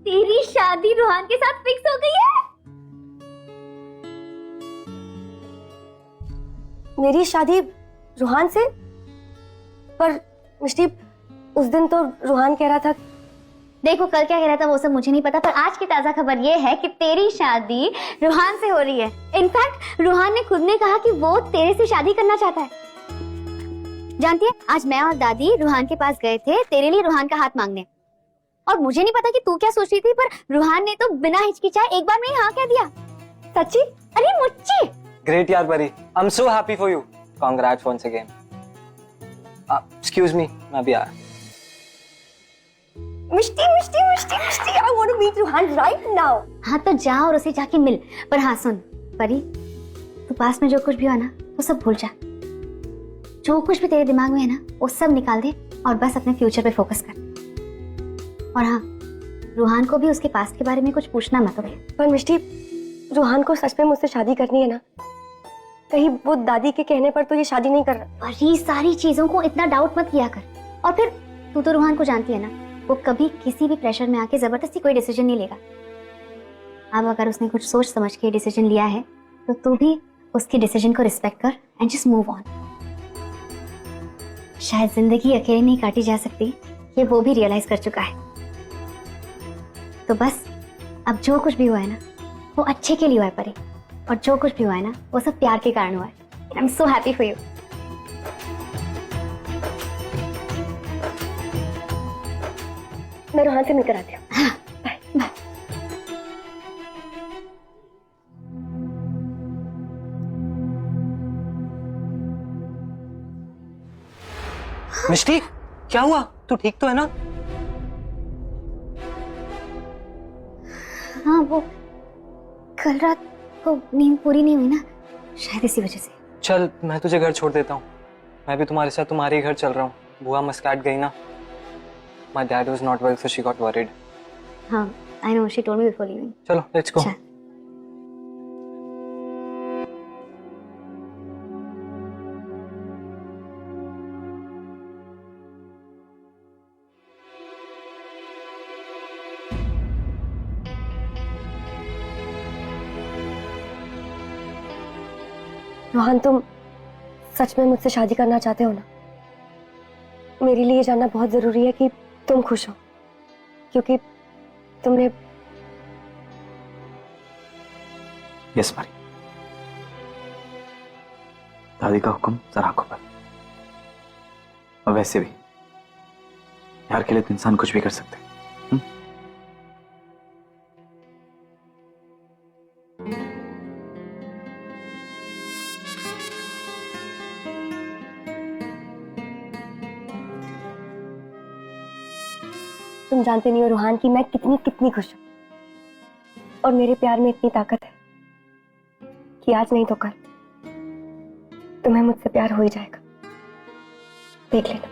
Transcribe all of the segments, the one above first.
तेरी शादी रूहान के साथ फिक्स हो गई है। मेरी शादी रूहान से? पर मिष्टी, उस दिन तो रूहान कह रहा था। देखो कल क्या कह रहा था वो सब मुझे नहीं पता, पर आज की ताजा खबर ये है कि तेरी शादी रूहान से हो रही है। इनफैक्ट रूहान ने खुद ने कहा कि वो तेरे से शादी करना चाहता है। जानती है, आज मैं और दादी रूहान के पास गए थे तेरे लिए रूहान का हाथ मांगने, और मुझे नहीं पता कि तू क्या सोच रही थी, पर रूहान ने तो बिना हिचकिचाए एक बार में ही हाँ कह दिया। सच्ची? अरे मुच्ची। ग्रेट यार Pari, I am so happy for you. Congrats once again. Excuse me, मैं भी आया। मिष्टी मिष्टी मिष्टी मिष्टी, I want to meet Ruhaan right now. हाँ तो जा और उसे जाके मिल। पर हाँ सुन परी, तू पास में जो कुछ भी हो ना वो सब भूल जा। जो कुछ भी तेरे दिमाग में है ना वो सब निकाल दे और बस अपने फ्यूचर पे फोकस कर। और हाँ, रूहान को भी उसके पास्ट के बारे में कुछ पूछना मत। पर मिष्टी, रूहान को सच में मुझसे शादी करनी है ना? कहीं वो दादी के कहने पर तो ये शादी नहीं कर रहा। बड़ी सारी चीजों को इतना डाउट मत किया कर। और फिर तू तो रूहान को जानती है ना, वो कभी किसी भी प्रेशर में आके जबरदस्ती कोई डिसीजन नहीं लेगा। अब अगर उसने कुछ सोच समझ के डिसीजन लिया है तो तू भी उसकी डिसीजन को रिस्पेक्ट कर एंड जस्ट मूव ऑन। शायद जिंदगी अकेले नहीं काटी जा सकती, ये वो भी रियलाइज कर चुका है। तो बस अब जो कुछ भी हुआ है ना वो अच्छे के लिए हुआ है परी, और जो कुछ भी हुआ है ना वो सब प्यार के कारण हुआ है। आई am so happy for you. मैं रूहान से मिलकर आती हूँ। हाँ, बाय। मिष्टी, क्या हुआ? तू ठीक तो है ना? हाँ वो कल रात को नींद पूरी नहीं हुई ना, शायद इसी वजह से। चल मैं तुझे घर छोड़ देता हूँ। मैं भी तुम्हारे साथ तुम्हारे ही घर चल रहा हूँ। बुआ मस्काट गई ना। My dad was not well, so she got worried. हाँ, I know, she told me before leaving. चलो, let's go. चल। रूहान, तुम सच में मुझसे शादी करना चाहते हो ना? मेरे लिए जानना बहुत जरूरी है कि तुम खुश हो, क्योंकि तुमने। यस परी, दादी का हुक्म जरा आंखों पर। और वैसे भी यार के लिए तो इंसान कुछ भी कर सकते हैं। तुम जानते नहीं हो रूहान कि मैं कितनी कितनी खुश हूं, और मेरे प्यार में इतनी ताकत है कि आज नहीं तो कल तुम्हें मुझसे प्यार हो ही जाएगा। देख लेना।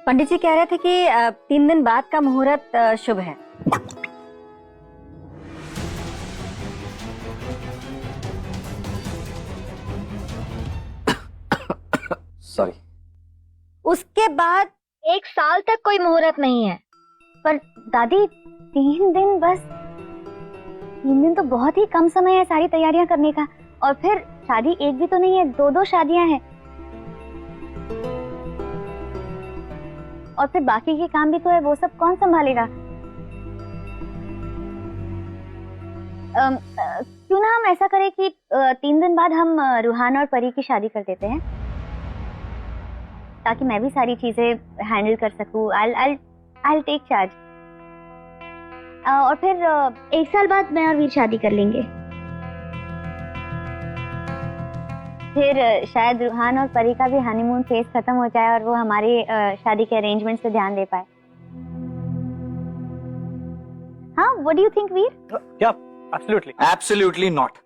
पंडित जी कह रहे थे कि 3 दिन बाद का मुहूर्त शुभ है। सॉरी। उसके बाद 1 साल तक कोई मुहूर्त नहीं है। पर दादी 3 दिन बस, 3 दिन तो बहुत ही कम समय है सारी तैयारियां करने का। और फिर शादी एक भी तो नहीं है, 2 शादियां हैं। और फिर बाकी के काम भी तो है, वो सब कौन संभालेगा? क्यों ना हम ऐसा करें कि 3 दिन बाद हम रूहान और परी की शादी कर देते हैं, ताकि मैं भी सारी चीजें हैंडल कर सकूं। I'll take charge. और फिर 1 साल बाद मैं और वीर शादी कर लेंगे। फिर शायद रूहान और परी का भी हनीमून फेज खत्म हो जाए और वो हमारी शादी के अरेंजमेंट्स पे ध्यान दे पाए। हाँ, what do you think Veer? Yeah, absolutely. Absolutely not.